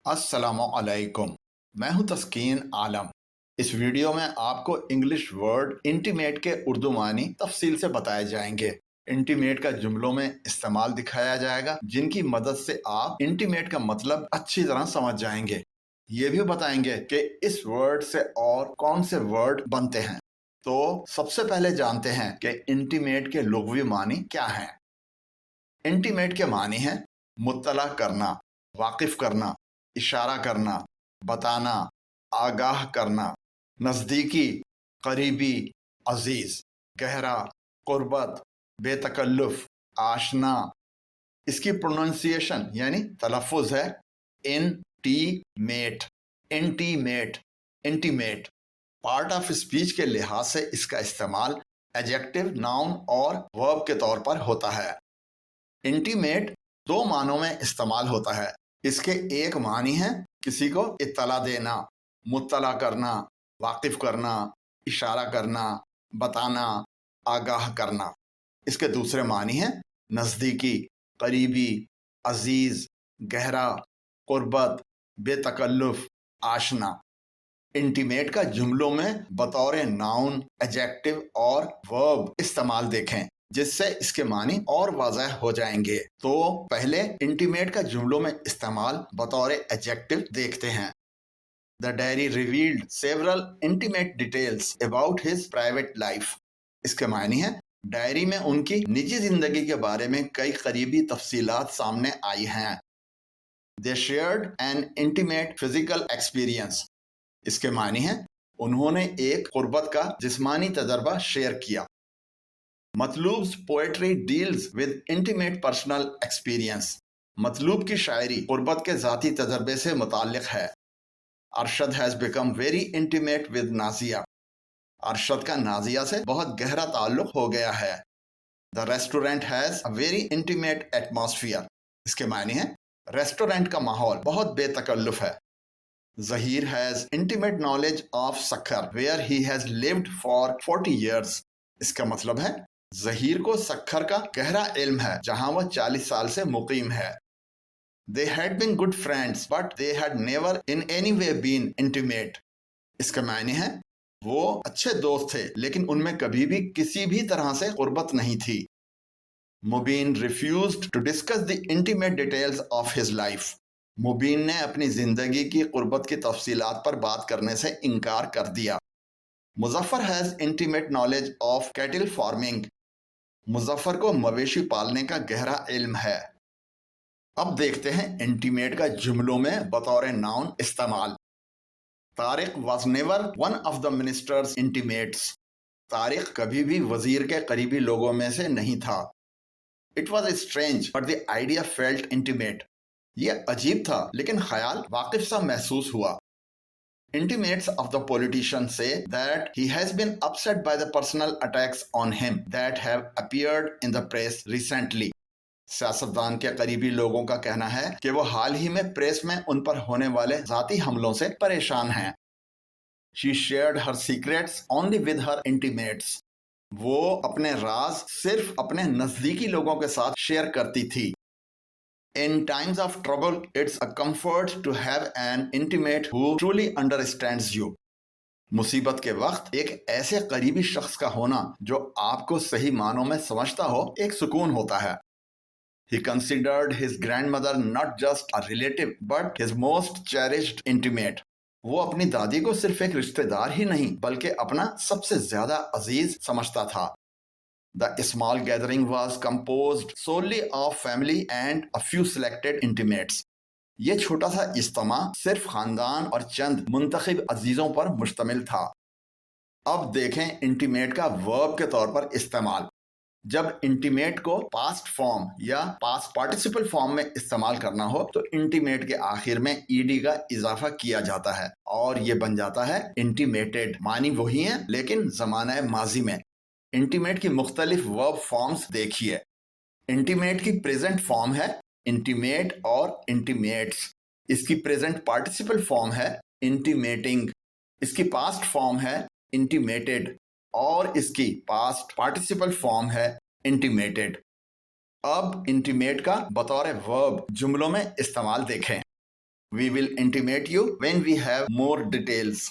السلام علیکم، میں ہوں تسکین عالم۔ اس ویڈیو میں آپ کو انگلش ورڈ انٹیمیٹ کے اردو معنی تفصیل سے بتائے جائیں گے۔ انٹیمیٹ کا جملوں میں استعمال دکھایا جائے گا جن کی مدد سے آپ انٹیمیٹ کا مطلب اچھی طرح سمجھ جائیں گے۔ یہ بھی بتائیں گے کہ اس ورڈ سے اور کون سے ورڈ بنتے ہیں۔ تو سب سے پہلے جانتے ہیں کہ انٹیمیٹ کے لغوی معنی کیا ہیں۔ انٹیمیٹ کے معنی ہیں مطلع کرنا، واقف کرنا، اشارہ کرنا، بتانا، آگاہ کرنا، نزدیکی، قریبی، عزیز، گہرا، قربت، بے تکلف، آشنا۔ اس کی پروننسیشن یعنی تلفظ ہے intimate, intimate, intimate. Part of speech کے لحاظ سے اس کا استعمال ایڈجیکٹو، ناؤن اور ورب کے طور پر ہوتا ہے۔ انٹیمیٹ دو معنوں میں استعمال ہوتا ہے۔ اس کے ایک معنی ہے کسی کو اطلاع دینا، مطلع کرنا، واقف کرنا، اشارہ کرنا، بتانا، آگاہ کرنا۔ اس کے دوسرے معنی ہیں نزدیکی، قریبی، عزیز، گہرا، قربت، بے تکلف، آشنا۔ انٹیمیٹ کا جملوں میں بطور ناؤن، ایڈجیکٹو اور ورب استعمال دیکھیں جس سے اس کے معنی اور واضح ہو جائیں گے۔ تو پہلے انٹیمیٹ کا جملوں میں استعمال بطور ایڈجیکٹو دیکھتے ہیں۔ The diary revealed several intimate details about his private life۔ اس کے معنی ہے ڈائری میں ان کی نجی زندگی کے بارے میں کئی قریبی تفصیلات سامنے آئی ہیں۔ They shared an intimate physical experience۔ اس کے معنی ہے انہوں نے ایک قربت کا جسمانی تجربہ شیئر کیا۔ مطلوب's poetry deals with intimate personal experience۔ مطلوب کی شاعری قربت کے ذاتی تجربے سے متعلق ہے۔ Arshad has become very intimate with Nazia. Arshad کا نازیہ سے بہت گہرا تعلق ہو گیا ہے۔ The restaurant has a very intimate atmosphere۔ اس کے معنی ہے ریسٹورنٹ کا ماحول بہت بے تکلف ہے۔ Zaheer has intimate knowledge of Sukkur where he has lived for 40 years۔ اس کا مطلب ہے ظہیر کو سکھر کا گہرا علم ہے جہاں وہ 40 سال سے مقیم ہے۔ They had been good friends but they had never in any way been intimate۔ اس کا معنی ہے وہ اچھے دوست تھے لیکن ان میں کبھی بھی کسی بھی طرح سے قربت نہیں تھی۔ مبین refused to discuss the intimate details of his life۔ مبین نے اپنی زندگی کی قربت کی تفصیلات پر بات کرنے سے انکار کر دیا۔ Muzaffar has intimate knowledge of cattle farming۔ Muzaffar کو مویشی پالنے کا گہرا علم ہے۔ اب دیکھتے ہیں انٹیمیٹ کا جملوں میں بطور ناؤن استعمال۔ Tariq was never one of the minister's intimates۔ Tariq کبھی بھی وزیر کے قریبی لوگوں میں سے نہیں تھا۔ It was strange but the idea felt intimate۔ یہ عجیب تھا لیکن خیال واقف سا محسوس ہوا۔ Intimates of the politician say that he has been upset by the personal attacks on him that have appeared in the press recently۔ سیاستدان کے قریبی لوگوں کا کہنا ہے کہ وہ حال ہی میں پریس میں ان پر ہونے والے ذاتی حملوں سے پریشان ہیں۔ She shared her secrets only with her intimates۔ وہ اپنے راز صرف اپنے نزدیکی لوگوں کے ساتھ شیئر کرتی تھی۔ In times of trouble, it's a comfort to have an intimate who truly understands you۔ مصیبت کے وقت ایک ایسے قریبی شخص کا ہونا جو آپ کو صحیح معنوں میں سمجھتا ہو ایک سکون ہوتا ہے۔ He considered his grandmother not just a relative but his most cherished intimate۔ وہ اپنی دادی کو صرف ایک رشتہ دار ہی نہیں بلکہ اپنا سب سے زیادہ عزیز سمجھتا تھا۔ The small gathering was composed solely of family and a few selected intimates۔ یہ چھوٹا سا اجتماع صرف خاندان اور چند منتخب عزیزوں پر مشتمل تھا۔ اب دیکھیں انٹیمیٹ کا ورب کے طور پر استعمال۔ جب انٹیمیٹ کو پاسٹ فارم یا پاسٹ پارٹیسپل فارم میں استعمال کرنا ہو تو انٹیمیٹ کے آخر میں ایڈی کا اضافہ کیا جاتا ہے اور یہ بن جاتا ہے انٹیمیٹڈ۔ معنی وہی ہیں لیکن زمانہ ماضی میں۔ انٹیمیٹ کی مختلف ورب فارمز دیکھیے۔ انٹیمیٹ کی پریزنٹ فارم ہے انٹیمیٹ اور انٹیمیٹس۔ اس کی پریزنٹ پارٹیسپل فارم ہے انٹیمیٹنگ۔ اس کی پاسٹ فارم ہے انٹیمیٹڈ اور اس کی پاسٹ پارٹیسپل فارم ہے انٹیمیٹڈ۔ اب انٹیمیٹ کا بطور ورب جملوں میں استعمال دیکھیں۔ We will intimate you when we have more details.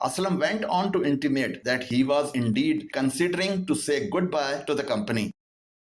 Aslam went on to intimate that he was indeed considering to say goodbye to the company.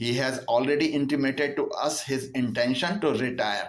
He has already intimated to us his intention to retire.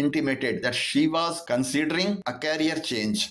intimated that she was considering a career change.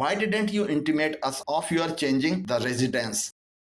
Why didn't you intimate us of your changing the residence?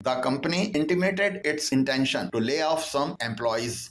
The company intimated its intention to lay off some employees.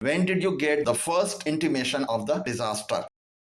When did you get the first intimation of the disaster?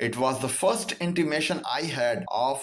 It was the first intimation I had of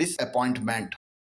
disappointment.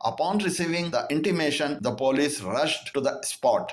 Upon receiving the intimation, the police rushed to the spot.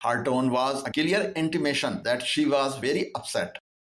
Her tone was a clear intimation that she was very upset.